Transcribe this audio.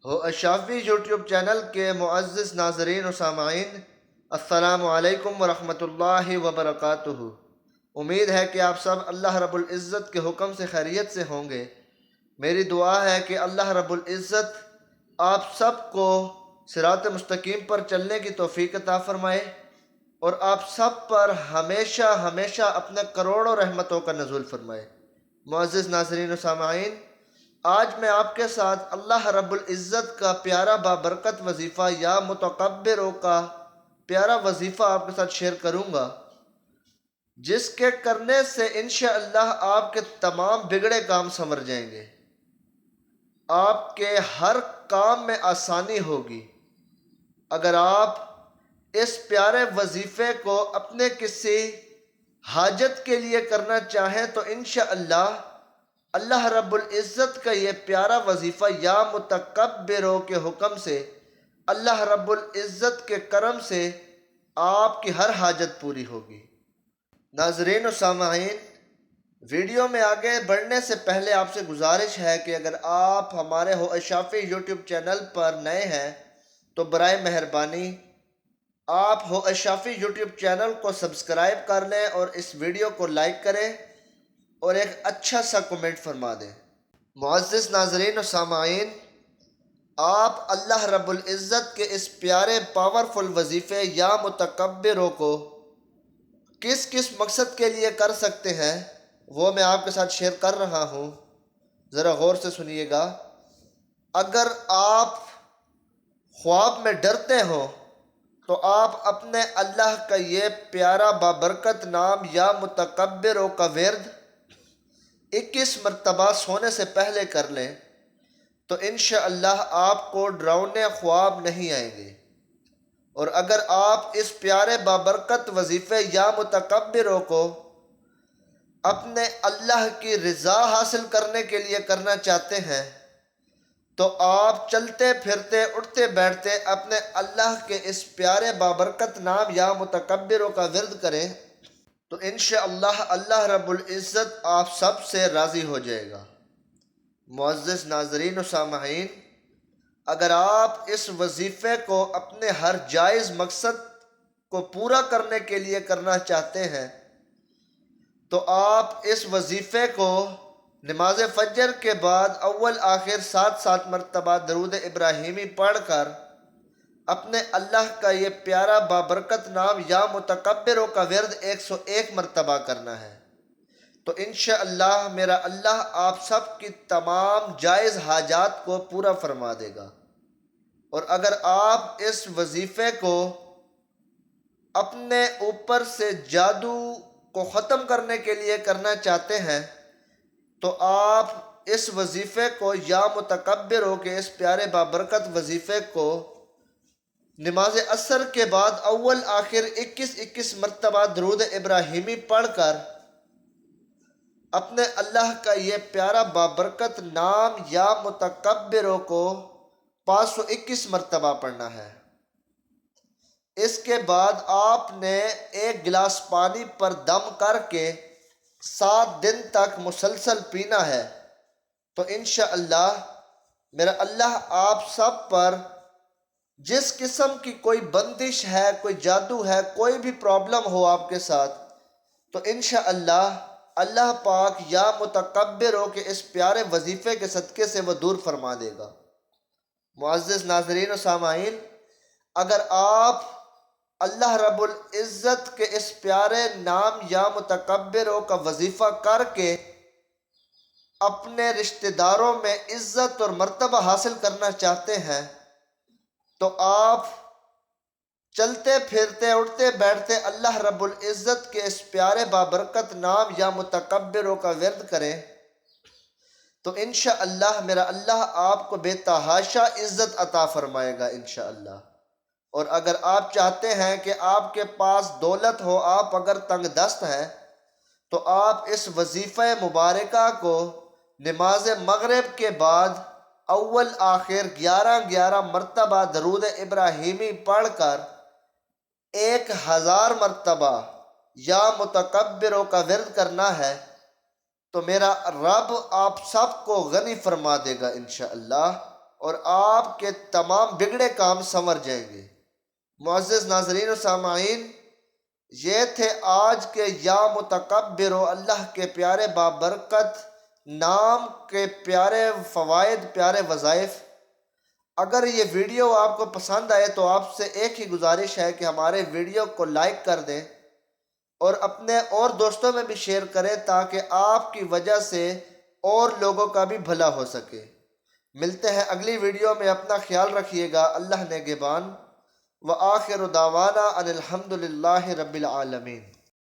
ہو اشافی YouTube channel کے معزز ناظرین و سامعین، السلام علیکم ورحمۃ اللہ وبرکاتہ۔ امید ہے کہ آپ سب اللہ رب العزت کے حکم سے خیریت سے ہوں گے۔ میری دعا ہے کہ اللہ رب العزت آپ سب کو صراط مستقیم پر چلنے کی توفیق عطا فرمائے اور آپ سب پر ہمیشہ ہمیشہ اپنے کروڑوں رحمتوں کا نزول فرمائے۔ معزز ناظرین و سامعین، آج میں آپ کے ساتھ اللہ رب العزت کا پیارا بابرکت وظیفہ یا متکبروں کا پیارا وظیفہ آپ کے ساتھ شیئر کروں گا، جس کے کرنے سے انشاءاللہ آپ کے تمام بگڑے کام سنور جائیں گے، آپ کے ہر کام میں آسانی ہوگی۔ اگر آپ اس پیارے وظیفے کو اپنے کسی حاجت کے لیے کرنا چاہیں تو انشاءاللہ اللہ رب العزت کا یہ پیارا وظیفہ یا متکبروں کے حکم سے، اللہ رب العزت کے کرم سے آپ کی ہر حاجت پوری ہوگی۔ ناظرین و سامعین، ویڈیو میں آگے بڑھنے سے پہلے آپ سے گزارش ہے کہ اگر آپ ہمارے ہو اشافی یوٹیوب چینل پر نئے ہیں تو برائے مہربانی آپ ہو اشافی یوٹیوب چینل کو سبسکرائب کر لیں اور اس ویڈیو کو لائک کریں اور ایک اچھا سا کمنٹ فرما دیں۔ معزز ناظرین و سامعین، آپ اللہ رب العزت کے اس پیارے پاورفل وظیفے یا متکبروں کو کس کس مقصد کے لیے کر سکتے ہیں وہ میں آپ کے ساتھ شیئر کر رہا ہوں، ذرا غور سے سنیے گا۔ اگر آپ خواب میں ڈرتے ہو تو آپ اپنے اللہ کا یہ پیارا بابرکت نام یا متکبروں کا ورد 21 مرتبہ سونے سے پہلے کر لیں تو انشاءاللہ آپ کو ڈراؤنے خواب نہیں آئیں گے۔ اور اگر آپ اس پیارے بابرکت وظیفے یا متکبروں کو اپنے اللہ کی رضا حاصل کرنے کے لیے کرنا چاہتے ہیں تو آپ چلتے پھرتے اٹھتے بیٹھتے اپنے اللہ کے اس پیارے بابرکت نام یا متکبروں کا ورد کریں تو انشاءاللہ اللہ رب العزت آپ سب سے راضی ہو جائے گا۔ معزز ناظرین و سامعین، اگر آپ اس وظیفے کو اپنے ہر جائز مقصد کو پورا کرنے کے لیے کرنا چاہتے ہیں تو آپ اس وظیفے کو نماز فجر کے بعد اول آخر 7 مرتبہ درود ابراہیمی پڑھ کر اپنے اللہ کا یہ پیارا بابرکت نام یا متکبروں کا ورد 101 مرتبہ کرنا ہے تو انشاءاللہ میرا اللہ آپ سب کی تمام جائز حاجات کو پورا فرما دے گا۔ اور اگر آپ اس وظیفے کو اپنے اوپر سے جادو کو ختم کرنے کے لیے کرنا چاہتے ہیں تو آپ اس وظیفے کو یا متکبروں کے اس پیارے بابرکت وظیفے کو نماز عصر کے بعد اول آخر 21 مرتبہ درود ابراہیمی پڑھ کر اپنے اللہ کا یہ پیارا بابرکت نام یا متکبروں کو 521 مرتبہ پڑھنا ہے۔ اس کے بعد آپ نے ایک گلاس پانی پر دم کر کے 7 دن تک مسلسل پینا ہے تو انشاءاللہ میرا اللہ آپ سب پر جس قسم کی کوئی بندش ہے، کوئی جادو ہے، کوئی بھی پرابلم ہو آپ کے ساتھ تو انشاءاللہ اللہ پاک یا متکبروں کے اس پیارے وظیفے کے صدقے سے وہ دور فرما دے گا۔ معزز ناظرین و سامعین، اگر آپ اللہ رب العزت کے اس پیارے نام یا متکبروں کا وظیفہ کر کے اپنے رشتہ داروں میں عزت اور مرتبہ حاصل کرنا چاہتے ہیں تو آپ چلتے پھرتے اٹھتے بیٹھتے اللہ رب العزت کے اس پیارے بابرکت نام یا متکبروں کا ورد کریں تو انشاءاللہ میرا اللہ آپ کو بے تحاشا عزت عطا فرمائے گا انشاءاللہ۔ اور اگر آپ چاہتے ہیں کہ آپ کے پاس دولت ہو، آپ اگر تنگ دست ہیں تو آپ اس وظیفہ مبارکہ کو نماز مغرب کے بعد اول آخر 11 مرتبہ درود ابراہیمی پڑھ کر 1000 مرتبہ یا متکبروں کا ورد کرنا ہے تو میرا رب آپ سب کو غنی فرما دے گا انشاءاللہ۔ اور آپ کے تمام بگڑے کام سنور جائیں گے۔ معزز ناظرین و سامعین، یہ تھے آج کے یا متکبر و اللہ کے پیارے بابرکت نام کے پیارے فوائد، پیارے وظائف۔ اگر یہ ویڈیو آپ کو پسند آئے تو آپ سے ایک ہی گزارش ہے کہ ہمارے ویڈیو کو لائک کر دیں اور اپنے اور دوستوں میں بھی شیئر کریں تاکہ آپ کی وجہ سے اور لوگوں کا بھی بھلا ہو سکے۔ ملتے ہیں اگلی ویڈیو میں، اپنا خیال رکھیے گا، اللہ نگہبان۔ وآخر دعوانا ان الحمد للہ رب العالمین۔